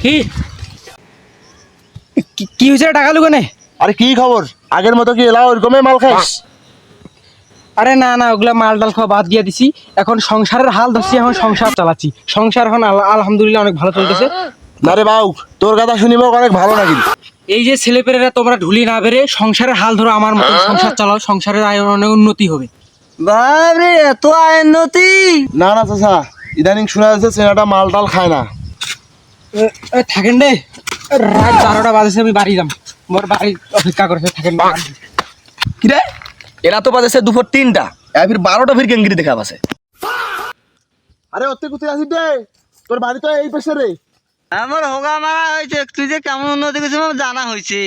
কি কি হয়েছে টাকা লুকানে? আরে কি খবর? আগের মতো কি এলাও ওরকমই মাল খাইস? আরে না না, ওগুলা মাল ডাল খাওয়া বাদ দিয়ে দিছি। এখন সংসারের হাল ধরছি, এখন সংসার চালাচ্ছি। সংসার এখন আলহামদুলিল্লাহ অনেক ভালো চলতেছে। না রে বাউ, তোর কথা শুনিব অনেক ভালো নাকি? এই যে ছেলেপেলেরা তোমরা ঢুলি না বেরে সংসারের হাল ধরো, আমার মতো সংসার চালাও, সংসারের আয় অনেক উন্নতি হবে। বাবরে এত উন্নতি! না না চাচা, ইদানিং শোনা যাচ্ছে চেনাটা মাল টাল খায় না। থাকেন রে, রাত 12টা বাজেছে, আমি বাড়ি যাম। মোর বাড়ি অপেক্ষা করেছে, থাকেন। কিরে এরা তো বাজেছে দুপুর 3টা, ফির 12টা ফির কেঙ্গিরি দেখা পাছে। আরে ওতে কোথায় আছিস রে? তোর বাড়ি তো এই পাশে রে। আমার হোগা মারা হয়েছে, তুই যে কেমন উন্নতি করছিস আমার জানা হয়েছে।